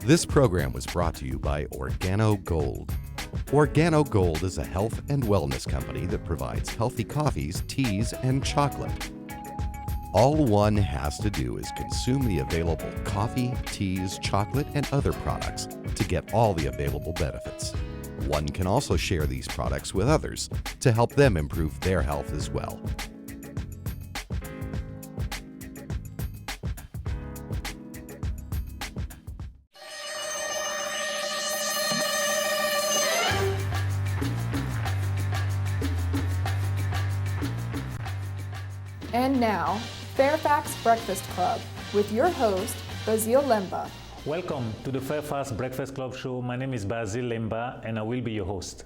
This program was brought to you by Organo Gold. Organo Gold is a health and wellness company that provides healthy coffees, teas, and chocolate. All one has to do is consume the available coffee, teas, chocolate, and other products to get all the available benefits. One can also share these products with others to help them improve their health as well. And now, Fairfax Breakfast Club with your host, Basille Lemba. Welcome to the Fairfax Breakfast Club show. My name is Basille Lemba and I will be your host.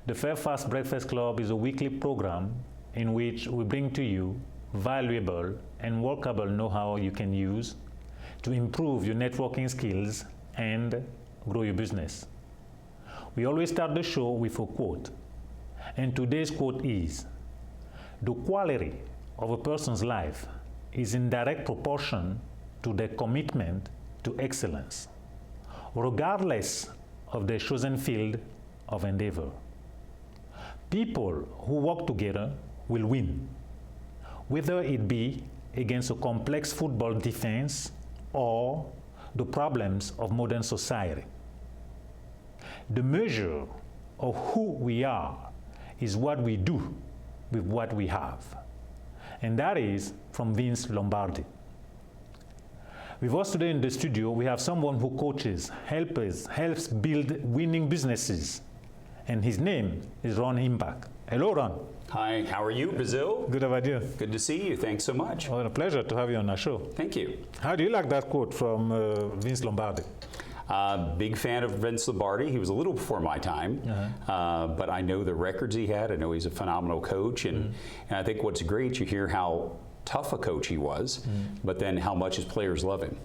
The Fairfax Breakfast Club is a weekly program in which we bring to you valuable and workable know-how you can use to improve your networking skills and grow your business. We always start the show with a quote, and today's quote is, "The quality of a person's life is in direct proportion to their commitment to excellence, regardless of their chosen field of endeavor. People who work together will win, whether it be against a complex football defense or the problems of modern society. The measure of who we are is what we do with what we have." And that is from Vince Lombardi. With us today in the studio, we have someone who coaches, helps build winning businesses. And his name is Ron Imbach. Hello, Ron. Hi, how are you, Basille? Good, how about you? Good to see you. Thanks so much. Oh, a pleasure to have you on our show. Thank you. How do you like that quote from Vince Lombardi? Big fan of Vince Lombardi. He was a little before my time, but I know the records he had. I know he's a phenomenal coach, and I think what's great, you hear how tough a coach he was, but then how much his players love him,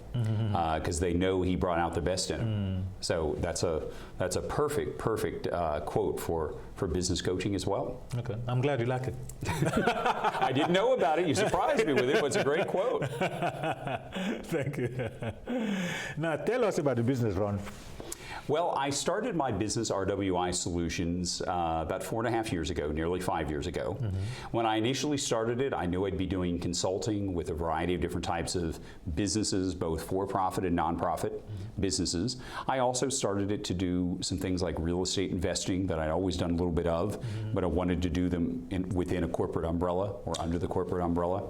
because they know he brought out the best in him. So that's a perfect quote for business coaching as well. Okay, I'm glad you like it. I didn't know about it. You surprised me with it. It's a great quote. Thank you. Now tell us about the business, Ron. Well, I started my business, RWI Solutions, about 4.5 years ago, nearly 5 years ago. When I initially started it, I knew I'd be doing consulting with a variety of different types of businesses, both for-profit and nonprofit businesses. I also started it to do some things like real estate investing that I'd always done a little bit of, but I wanted to do them within a corporate umbrella or under the corporate umbrella.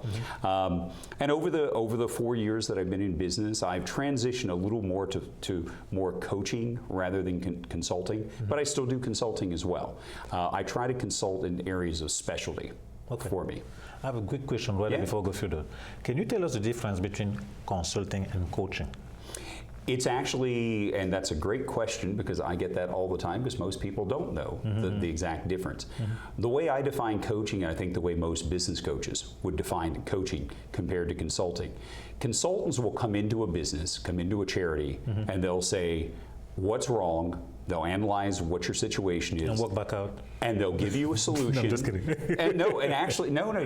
And over the 4 years that I've been in business, I've transitioned a little more to more coaching rather than consulting, but I still do consulting as well. I try to consult in areas of specialty for me. I have a quick question before we go further. Can you tell us the difference between consulting and coaching? It's actually, and that's a great question because I get that all the time because most people don't know the exact difference. The way I define coaching, and I think the way most business coaches would define coaching compared to consulting, consultants will come into a business, come into a charity, and they'll say, what's wrong? They'll analyze what your situation is. And walk back out. And they'll give you a solution. No, I'm just kidding.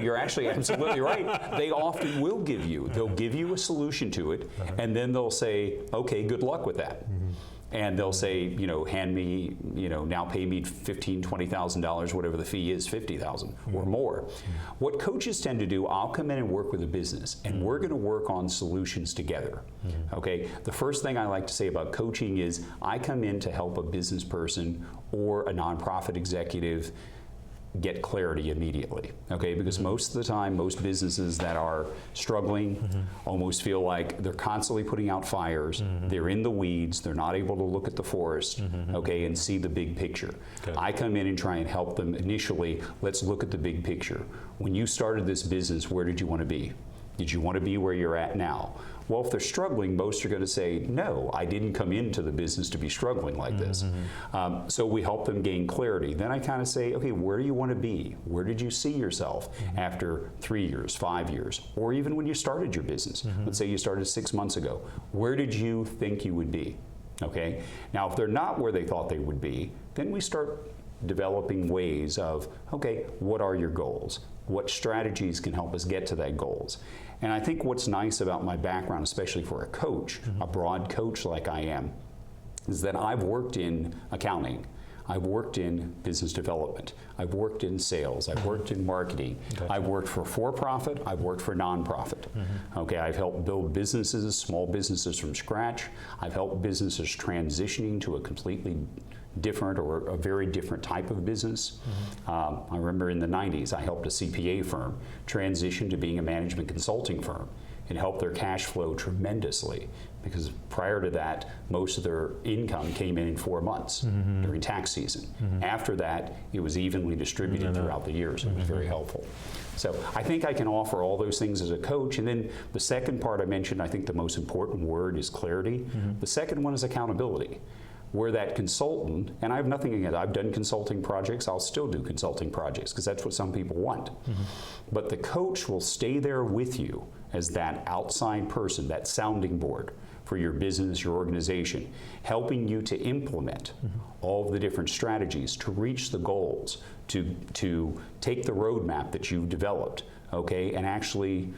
You're actually absolutely right. They often will give you. They'll give you a solution to it, and then they'll say, okay, good luck with that. And they'll say, hand me, now pay me $15,000, $20,000, whatever the fee is, $50,000 or more. What coaches tend to do, I'll come in and work with a business, and we're going to work on solutions together. Okay. The first thing I like to say about coaching is I come in to help a business person or a nonprofit executive get clarity immediately, okay? Because most of the time, most businesses that are struggling almost feel like they're constantly putting out fires, they're in the weeds, they're not able to look at the forest, okay, and see the big picture. Okay. I come in and try and help them initially, let's look at the big picture. When you started this business, where did you want to be? Did you want to be where you're at now? Well, if they're struggling, most are going to say, no, I didn't come into the business to be struggling like this. So we help them gain clarity. Then I kind of say, okay, where do you want to be? Where did you see yourself after 3 years, 5 years, or even when you started your business? Let's say you started 6 months ago. Where did you think you would be? Okay. Now, if they're not where they thought they would be, then we start developing ways of, okay, what are your goals? what strategies can help us get to that goals. And I think what's nice about my background, especially for a coach, a broad coach like I am, is that I've worked in accounting, I've worked in business development, I've worked in sales, I've worked in marketing, I've worked for-profit, I've worked for nonprofit. Okay, I've helped build businesses, small businesses from scratch. I've helped businesses transitioning to a completely different or a very different type of business. I remember in the 90s, I helped a CPA firm transition to being a management consulting firm. It helped their cash flow tremendously because prior to that, most of their income came in 4 months during tax season. After that, it was evenly distributed throughout the year, so it was very helpful. So I think I can offer all those things as a coach. And then the second part I mentioned, I think the most important word is clarity. The second one is accountability. Where that consultant, and I have nothing against, I've done consulting projects, I'll still do consulting projects because that's what some people want. But the coach will stay there with you as that outside person, that sounding board for your business, your organization, helping you to implement all of the different strategies to reach the goals, to take the roadmap that you've developed, okay, and actually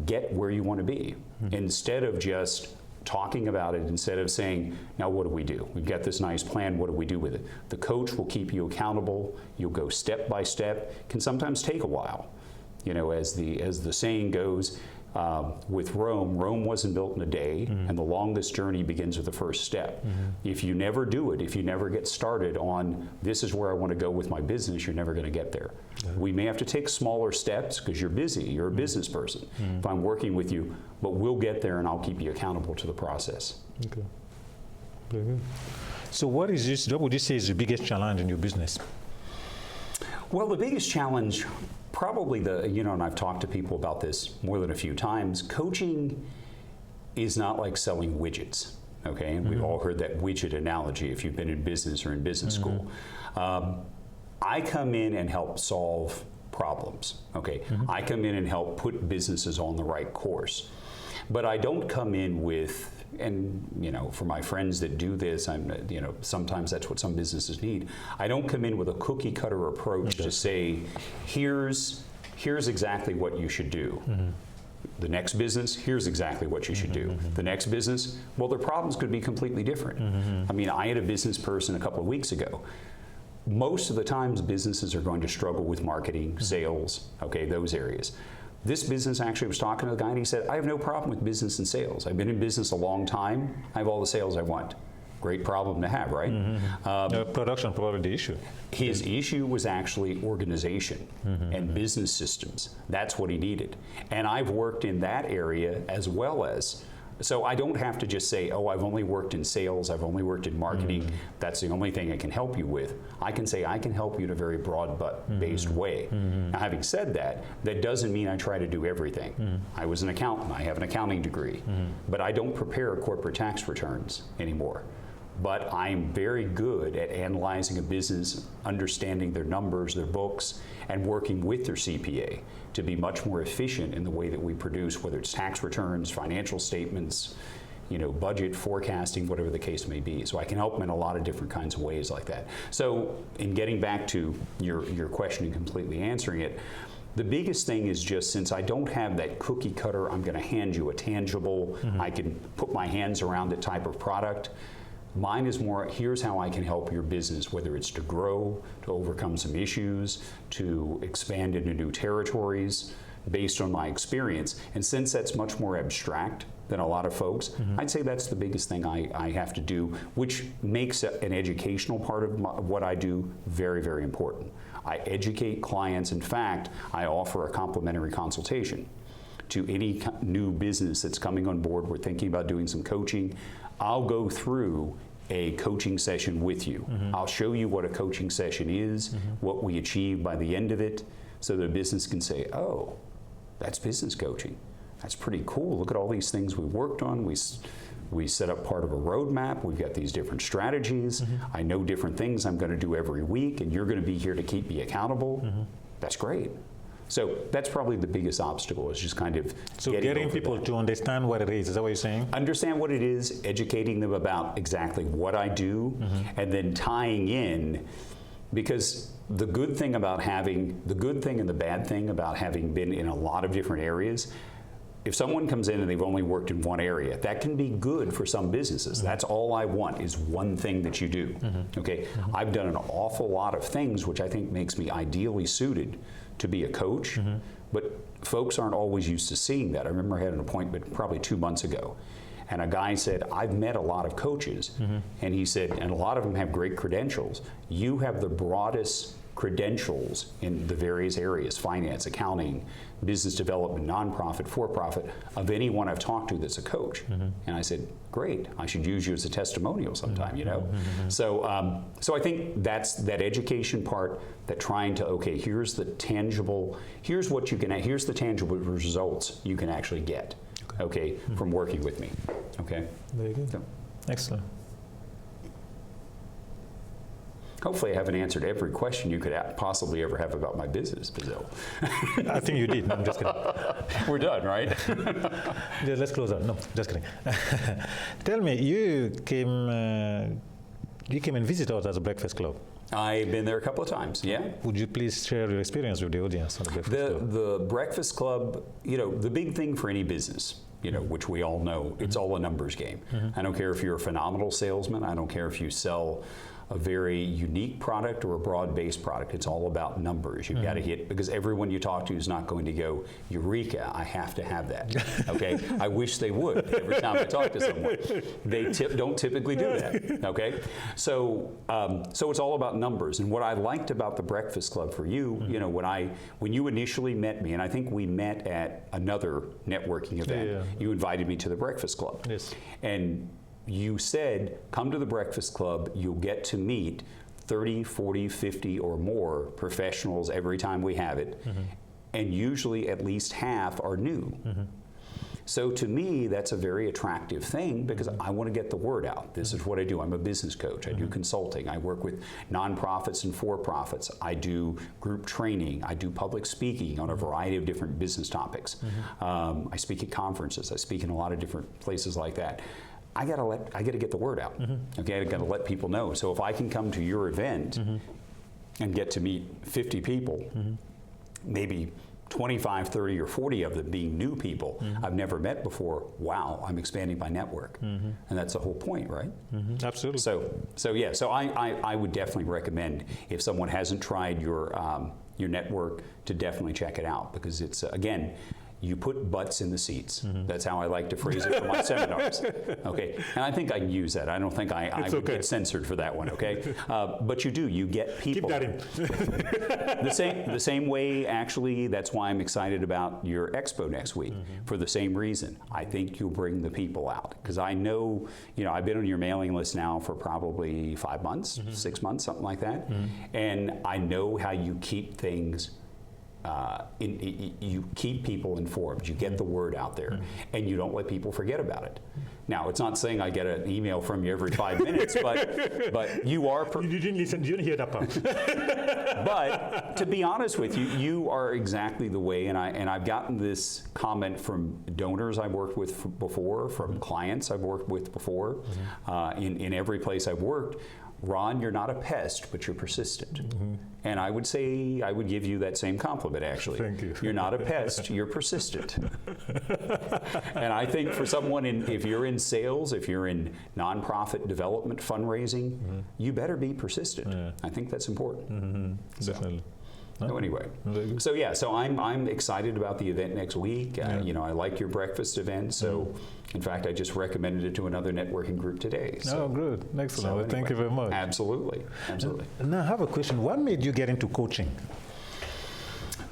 get where you want to be. Instead of just talking about it, instead of saying, now what do we do? We've got this nice plan, what do we do with it? The coach will keep you accountable. You'll go step by step. Can sometimes take a while. You know, as the saying goes, with Rome wasn't built in a day, and the longest journey begins with the first step. If you never do it, if you never get started on this is where I want to go with my business, you're never going to get there. We may have to take smaller steps because you're busy, you're a business person. If I'm working with you, but we'll get there and I'll keep you accountable to the process. Okay, very good. So what would you say is the biggest challenge in your business? Well, the biggest challenge, probably and I've talked to people about this more than a few times, coaching is not like selling widgets, okay? And we've all heard that widget analogy if you've been in business or in business school. I come in and help solve problems, okay? I come in and help put businesses on the right course. But I don't come in with, and for my friends that do this, sometimes that's what some businesses need. I don't come in with a cookie cutter approach to say, here's exactly what you should do. The next business, here's exactly what you should do. The next business, well, their problems could be completely different. I mean, I had a business person a couple of weeks ago. Most of the times businesses are going to struggle with marketing, sales, okay, those areas. This business actually was talking to the guy and he said, I have no problem with business and sales. I've been in business a long time. I have all the sales I want. Great problem to have, right? Production probably the issue. His issue was actually organization and business systems. That's what he needed. And I've worked in that area as well as, so I don't have to just say, oh, I've only worked in sales, I've only worked in marketing, that's the only thing I can help you with. I can say I can help you in a very broad-based way. Now, having said that, that doesn't mean I try to do everything. I was an accountant, I have an accounting degree, but I don't prepare corporate tax returns anymore. But I'm very good at analyzing a business, understanding their numbers, their books, and working with their CPA to be much more efficient in the way that we produce, whether it's tax returns, financial statements, budget forecasting, whatever the case may be. So I can help them in a lot of different kinds of ways like that. So in getting back to your question and completely answering it, the biggest thing is just, since I don't have that cookie cutter, I'm going to hand you a tangible, I can put my hands around it type of product. Mine is more, here's how I can help your business, whether it's to grow, to overcome some issues, to expand into new territories, based on my experience. And since that's much more abstract than a lot of folks, I'd say that's the biggest thing I have to do, which makes an educational part of what I do very, very important. I educate clients. In fact, I offer a complimentary consultation to any new business that's coming on board. We're thinking about doing some coaching. I'll go through a coaching session with you. I'll show you what a coaching session is, what we achieve by the end of it, so the business can say, oh, that's business coaching. That's pretty cool. Look at all these things we worked on. We set up part of a roadmap. We've got these different strategies. I know different things I'm going to do every week, and you're going to be here to keep me accountable. That's great. So that's probably the biggest obstacle, is just kind of getting people to understand what it is that what you're saying? Understand what it is, educating them about exactly what I do, and then tying in Because the good thing and the bad thing about having been in a lot of different areas, if someone comes in and they've only worked in one area, that can be good for some businesses. That's all I want is one thing that you do. Okay, I've done an awful lot of things, which I think makes me ideally suited to be a coach, but folks aren't always used to seeing that. I remember I had an appointment probably 2 months ago, and a guy said, I've met a lot of coaches, and he said, and a lot of them have great credentials. You have the broadest credentials in the various areas, finance, accounting, business development, nonprofit, for-profit, of anyone I've talked to that's a coach. And I said, great, I should use you as a testimonial sometime, you know? So, so I think that's that education part, that trying to, okay, here's the tangible results you can actually get, okay, from working with me, okay? Very good. So, Excellent. hopefully I haven't answered every question you could possibly ever have about my business, Basille. I think you did. No, I'm just kidding. We're done, right? Yeah, let's close out. No, just kidding. Tell me, you came and visited us as a Breakfast Club. I've been there a couple of times, yeah. Would you please share your experience with the audience on the Breakfast Club? The Breakfast Club, you know, the big thing for any business, you know, which we all know, it's all a numbers game. I don't care if you're a phenomenal salesman. I don't care if you sell a very unique product or a broad-based product. It's all about numbers. You've got to hit, because everyone you talk to is not going to go, Eureka, I have to have that. Okay? I wish they would every time I talk to someone. They don't typically do that. Okay? So, so it's all about numbers. And what I liked about the Breakfast Club for you, you know, when you initially met me, and I think we met at another networking event, you invited me to the Breakfast Club. Yes. And you said, come to the Breakfast Club, you'll get to meet 30, 40, 50 or more professionals every time we have it, and usually at least half are new. So to me, that's a very attractive thing, because I want to get the word out. This is what I do. I'm a business coach. I do consulting. I work with nonprofits and for-profits. I do group training. I do public speaking on a variety of different business topics. I speak at conferences. I speak in a lot of different places like that. I gotta get the word out. Okay, I gotta let people know. So if I can come to your event and get to meet 50 people, maybe 25, 30, or 40 of them being new people I've never met before, wow, I'm expanding my network. And that's the whole point, right? Absolutely. So I would definitely recommend, if someone hasn't tried your network, to definitely check it out, because it's, again, you put butts in the seats. That's how I like to phrase it for my seminars. Okay, and I think I can use that. I don't think I would get censored for that one. Okay, but you do. You get people. Keep that in. the same way. Actually, that's why I'm excited about your expo next week. For the same reason, I think you'll bring the people out, because I know, you know, I've been on your mailing list now for probably 5 months, 6 months, something like that, and I know how you keep things. You keep people informed, you get the word out there, and you don't let people forget about it. Now, it's not saying I get an email from you every 5 minutes, but you are... You didn't listen, you didn't hear that part. But to be honest with you, you are exactly the way, and I've gotten this comment from donors I've worked with before, from clients I've worked with before, in every place I've worked. Ron, you're not a pest, but you're persistent. And I would say, I would give you that same compliment, actually. Thank you. You're not a pest, you're persistent. And I think for someone, if you're in sales, if you're in nonprofit development fundraising, you better be persistent. I think that's important. Definitely. So anyway, so yeah, so I'm excited about the event next week. You know, I like your breakfast event, so in fact, I just recommended it to another networking group today. So, oh, good, excellent. So Well, anyway, thank you very much. Absolutely, absolutely. Now, I have a question. What made you get into coaching?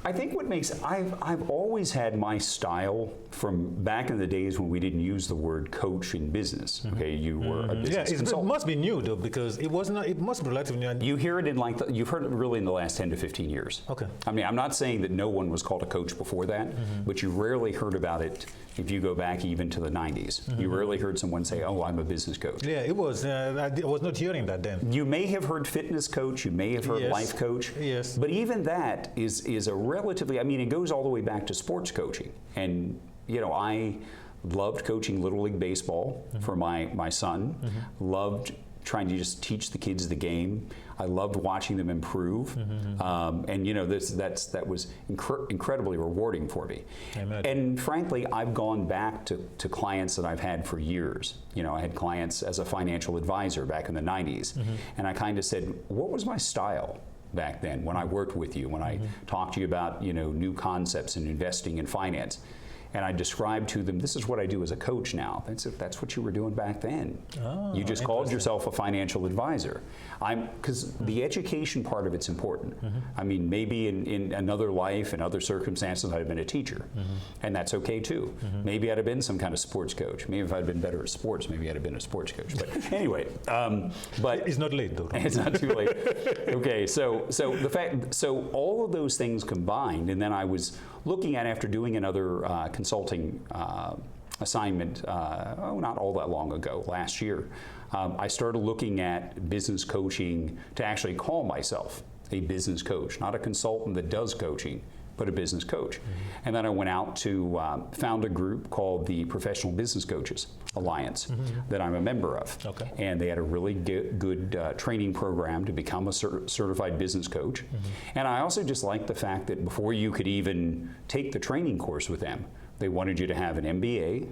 I think what makes, I've always had my style from back in the days when we didn't use the word coach in business. Okay, you were a business consultant. It must be new though, because it was not. It must be relatively new. You hear it in you've heard it really in the last 10 to 15 years. Okay. I mean, I'm not saying that no one was called a coach before that, but you rarely heard about it if you go back even to the 90s. You rarely heard someone say, "Oh, I'm a business coach." Yeah, it was. I was not hearing that then. You may have heard fitness coach. You may have heard life coach. Yes. But even that is a relatively. I mean, it goes all the way back to sports coaching. And you know, I loved coaching Little League baseball for my son. Loved trying to just teach the kids the game. I loved watching them improve, and you know, that was incredibly rewarding for me. Amen. And frankly, I've gone back to clients that I've had for years. You know, I had clients as a financial advisor back in the 90s, and I kind of said, what was my style back then when I worked with you, when I talked to you about, you know, new concepts in investing and finance? And I described to them, this is what I do as a coach now. That's what you were doing back then. Oh, you just called yourself a financial advisor. Because the education part of it's important. I mean, maybe in another life and other circumstances, I'd have been a teacher. And that's okay too. Maybe I'd have been some kind of sports coach. Maybe if I'd been better at sports, maybe I'd have been a sports coach. But anyway, but it's not late though. It's not too late. Okay, so all of those things combined, and then I was looking at, after doing another consulting assignment, not all that long ago, last year, I started looking at business coaching to actually call myself a business coach, not a consultant that does coaching, but a business coach. And then I went out to found a group called the Professional Business Coaches Alliance that I'm a member of. Okay. And they had a really good training program to become a certified business coach. And I also just liked the fact that before you could even take the training course with them, they wanted you to have an MBA,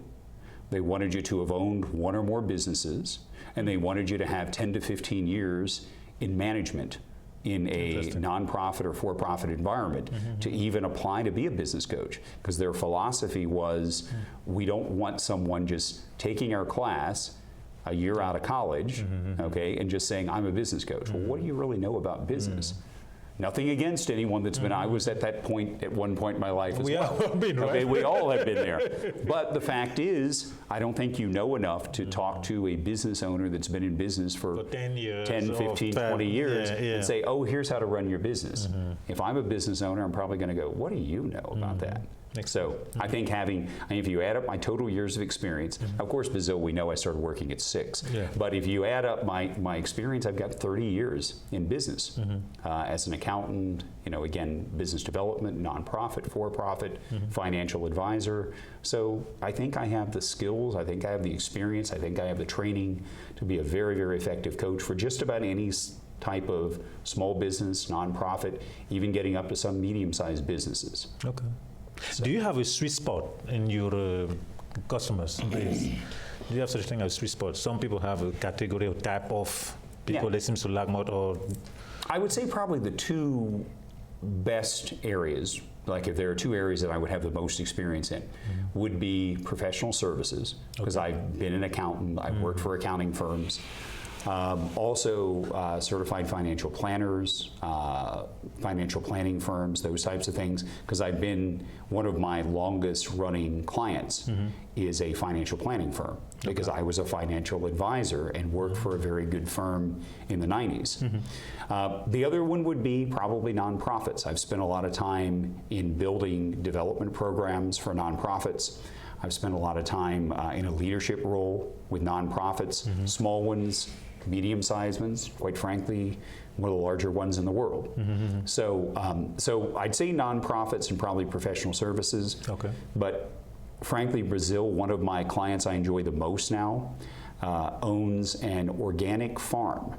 they wanted you to have owned one or more businesses, and they wanted you to have 10 to 15 years in management in a nonprofit or for-profit environment to even apply to be a business coach, because their philosophy was, we don't want someone just taking our class a year out of college, okay, and just saying, I'm a business coach. Well, what do you really know about business? Nothing against anyone that's been, I was at that point at one point in my life as well. We all have been, right? Okay, we all have been there. But the fact is, I don't think you know enough to talk to a business owner that's been in business for 10 years, 10, 15, 20 years and say, oh, here's how to run your business. If I'm a business owner, I'm probably going to go, what do you know about that? So I think if you add up my total years of experience, of course, Basille, we know I started working at 6. But if you add up my experience, I've got 30 years in business as an accountant, you know, again, business development, nonprofit, for-profit, financial advisor. So I think I have the skills, I think I have the experience, I think I have the training to be a very, very effective coach for just about any type of small business, nonprofit, even getting up to some medium-sized businesses. Okay. So. Do you have a sweet spot in your customers base? Do you have such a thing as a sweet spot? Some people have a category or type of people that seems to lack more, or? I would say probably the two best areas, like if there are two areas that I would have the most experience in, would be professional services, because I've been an accountant, I've worked for accounting firms. Also certified financial planners, financial planning firms, those types of things, because I've been, one of my longest running clients is a financial planning firm, because I was a financial advisor and worked for a very good firm in the 90s. The other one would be probably nonprofits. I've spent a lot of time in building development programs for nonprofits. I've spent a lot of time in a leadership role with nonprofits, small ones, medium-sized ones, quite frankly, one of the larger ones in the world. So I'd say nonprofits and probably professional services. Okay. But frankly, Basille, one of my clients I enjoy the most now, owns an organic farm.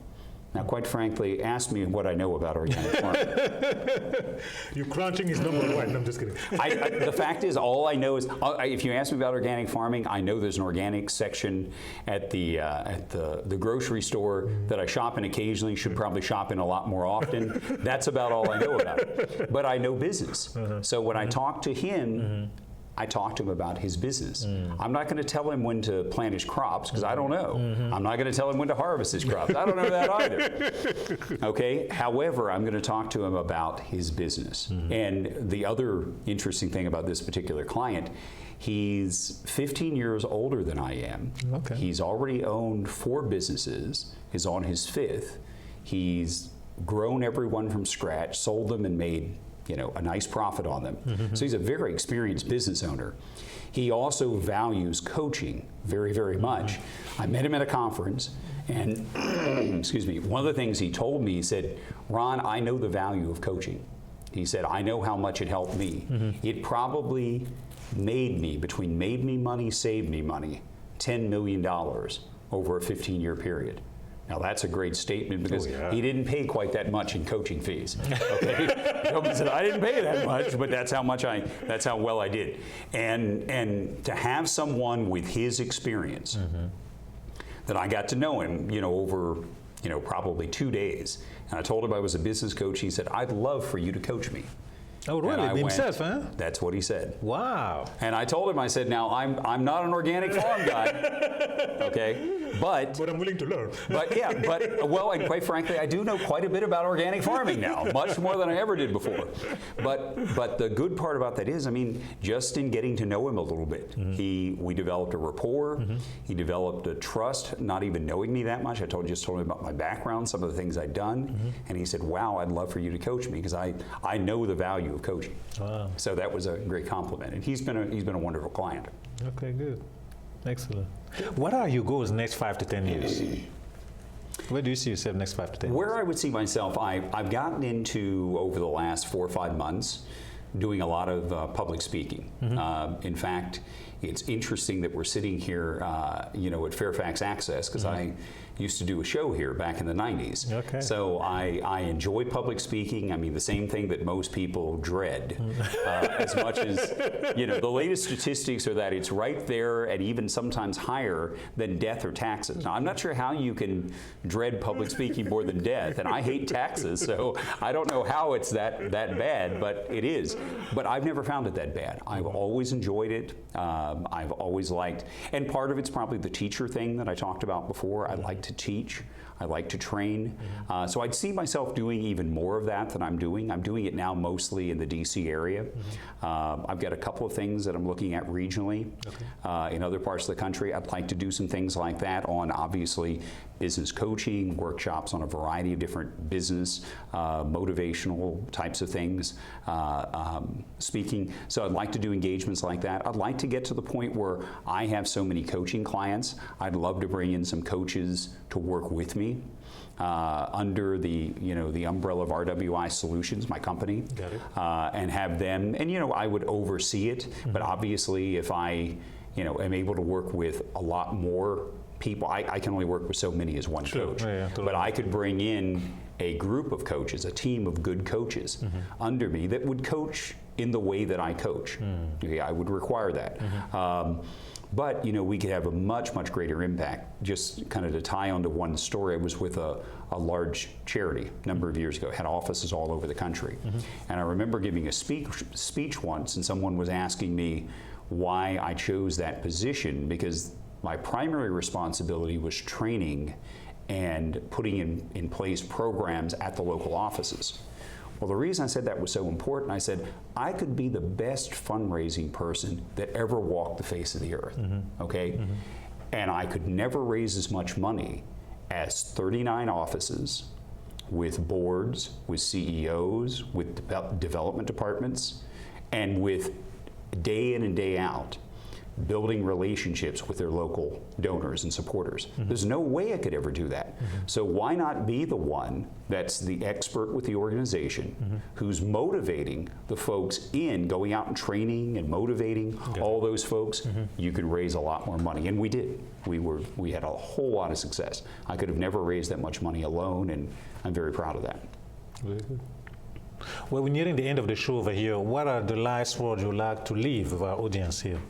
Now, quite frankly, ask me what I know about organic farming. You're crunching is number one. I'm just kidding. The fact is, all I know is, if you ask me about organic farming, I know there's an organic section at the grocery store that I shop in occasionally. Should probably shop in a lot more often. That's about all I know about it. But I know business. So when I talk to him, I talk to him about his business. I'm not going to tell him when to plant his crops, because I don't know. I'm not going to tell him when to harvest his crops. I don't know that either. Okay? However, I'm going to talk to him about his business. And the other interesting thing about this particular client, he's 15 years older than I am. Okay. He's already owned 4 businesses, is on his 5th. He's grown everyone from scratch, sold them, and made a nice profit on them. So he's a very experienced business owner. He also values coaching very, very much. I met him at a conference, and excuse me, one of the things he told me, he said, Ron, I know the value of coaching. He said, I know how much it helped me. It probably made me, between made me money, saved me money, $10 million over a 15-year period. Now that's a great statement because he didn't pay quite that much in coaching fees. Okay, he said I didn't pay that much, but that's how well I did. And to have someone with his experience, that I got to know him, over probably 2 days, and I told him I was a business coach. He said, "I'd love for you to coach me." Oh, really? Himself, huh? That's what he said. Wow. And I told him, I said, "Now I'm not an organic farm guy, okay, but I'm willing to learn." And quite frankly, I do know quite a bit about organic farming now, much more than I ever did before. But the good part about that is, just in getting to know him a little bit, we developed a rapport. He developed a trust, not even knowing me that much. I just told him about my background, some of the things I'd done, and he said, "Wow, I'd love for you to coach me because I know the value of coaching." Wow. So that was a great compliment, and he's been a wonderful client. Okay, good. Excellent. What are your goals next 5 to 10 years? Where do you see yourself next 5 to 10 years? Where I would see myself, I've gotten into, over the last 4 or 5 months, doing a lot of public speaking. In fact, it's interesting that we're sitting here, at Fairfax Access, because I used to do a show here back in the 90s. Okay. So I enjoy public speaking. The same thing that most people dread. As much as, the latest statistics are that it's right there and even sometimes higher than death or taxes. Now, I'm not sure how you can dread public speaking more than death, and I hate taxes, so I don't know how it's that bad, but it is. But I've never found it that bad. I've always enjoyed it. I've always liked, and part of it's probably the teacher thing that I talked about before. I like to teach. I like to train. So I'd see myself doing even more of that than I'm doing. I'm doing it now mostly in the DC area. I've got a couple of things that I'm looking at regionally. In other parts of the country. I'd like to do some things like that on, obviously, business coaching, workshops on a variety of different business, motivational types of things, speaking. So I'd like to do engagements like that. I'd like to get to the point where I have so many coaching clients. I'd love to bring in some coaches to work with me under the umbrella of RWI Solutions, my company. Got it. And have them, and I would oversee it, but obviously if I am able to work with a lot more people, I can only work with so many as one coach. Totally. But I could bring in a group of coaches, a team of good coaches under me that would coach in the way that I coach. Okay, I would require that. But we could have a much, much greater impact. Just kind of to tie onto one story, I was with a large charity a number of years ago, had offices all over the country. And I remember giving a speech once, and someone was asking me why I chose that position, because my primary responsibility was training and putting in place programs at the local offices. Well, the reason I said that was so important, I said, I could be the best fundraising person that ever walked the face of the earth, okay? And I could never raise as much money as 39 offices with boards, with CEOs, with development departments, and with day in and day out building relationships with their local donors and supporters. There's no way I could ever do that. So why not be the one that's the expert with the organization who's motivating the folks in going out and training and motivating all those folks? You could raise a lot more money, and we did. We had a whole lot of success. I could have never raised that much money alone, and I'm very proud of that. Very good. Well, we're nearing the end of the show over here. What are the last words you'd like to leave with our audience here?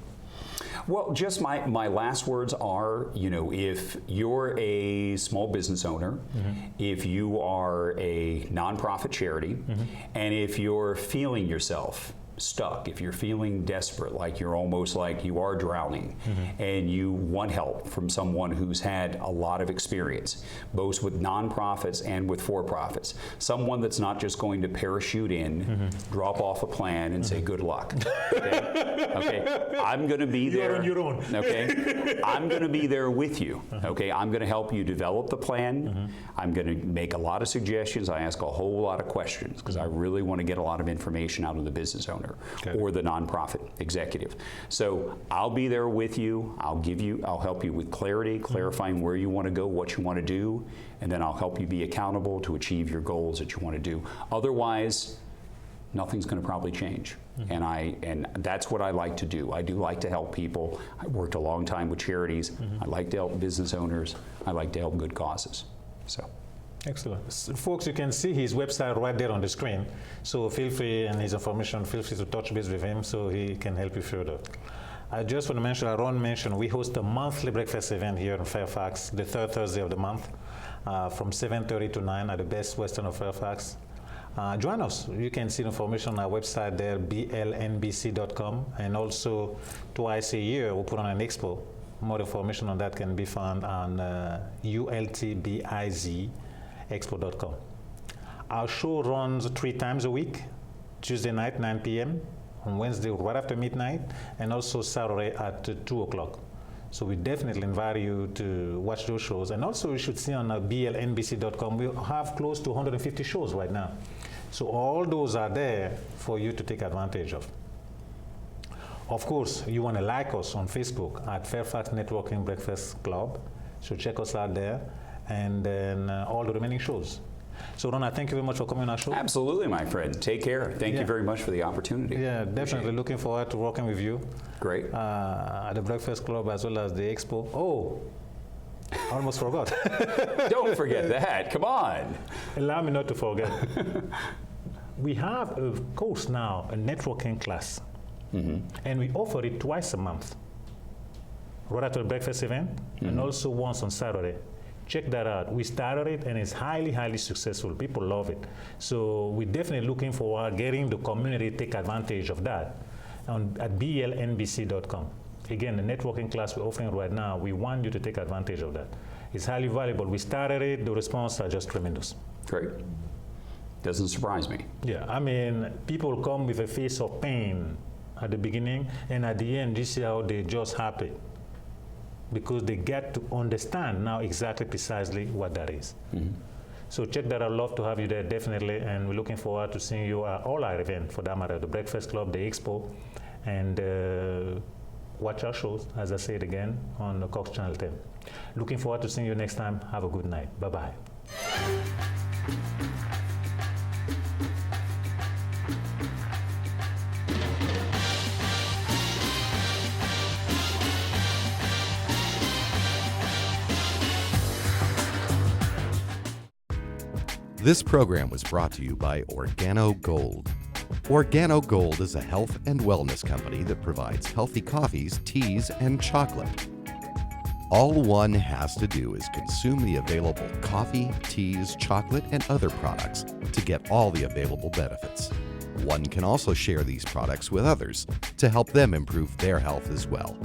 Well, just my last words are, if you're a small business owner, if you are a nonprofit charity, and if you're feeling yourself stuck, if you're feeling desperate, like you're almost like you are drowning, and you want help from someone who's had a lot of experience, both with nonprofits and with for-profits, someone that's not just going to parachute in, drop off a plan, and say good luck. Okay? I'm going to be there. You're on your own. Okay? I'm going to be there with you. Okay? I'm going to help you develop the plan. I'm going to make a lot of suggestions. I ask a whole lot of questions because I really want to get a lot of information out of the business owner. Or the nonprofit executive. So I'll be there with you. I'll help you with clarity, clarifying where you want to go, what you want to do, and then I'll help you be accountable to achieve your goals that you want to do. Otherwise, nothing's going to probably change. And that's what I like to do. I do like to help people. I worked a long time with charities. I like to help business owners. I like to help good causes. So. Excellent. So, folks, you can see his website right there on the screen. So feel free, and his information, feel free to touch base with him so he can help you further. I just want to mention, Aaron mentioned, we host a monthly breakfast event here in Fairfax, the third Thursday of the month, from 7:30 to 9 at the Best Western of Fairfax. Join us. You can see the information on our website there, blnbc.com, and also twice a year we put on an expo. More information on that can be found on ultbizexpo.com. Our show runs 3 times a week, Tuesday night, 9 p.m., on Wednesday right after midnight, and also Saturday at 2 o'clock. So we definitely invite you to watch those shows. And also you should see on blnbc.com, we have close to 150 shows right now. So all those are there for you to take advantage of. Of course, you want to like us on Facebook at Fairfax Networking Breakfast Club. So check us out there, and then all the remaining shows. So Ron, thank you very much for coming on our show. Absolutely, my friend. Take care. Thank you very much for the opportunity. Yeah, definitely looking forward to working with you. Great. At the Breakfast Club as well as the Expo. Oh, I almost forgot. Don't forget that. Come on. Allow me not to forget. We have a course now, a networking class, and we offer it twice a month, right after the breakfast event, and also once on Saturday. Check that out. We started it, and it's highly, highly successful. People love it. So we're definitely looking forward getting the community to take advantage of that at blnbc.com. Again, the networking class we're offering right now, we want you to take advantage of that. It's highly valuable. We started it. The response are just tremendous. Great. Doesn't surprise me. Yeah, I mean, people come with a face of pain at the beginning, and at the end, you see how they're just happy because they get to understand now exactly precisely what that is. So check that out. I'd love to have you there, definitely, and we're looking forward to seeing you at all our events, for that matter, the Breakfast Club, the Expo, and watch our shows, as I said again, on the Cox Channel 10. Looking forward to seeing you next time. Have a good night. Bye-bye. This program was brought to you by Organo Gold. Organo Gold is a health and wellness company that provides healthy coffees, teas, and chocolate. All one has to do is consume the available coffee, teas, chocolate, and other products to get all the available benefits. One can also share these products with others to help them improve their health as well.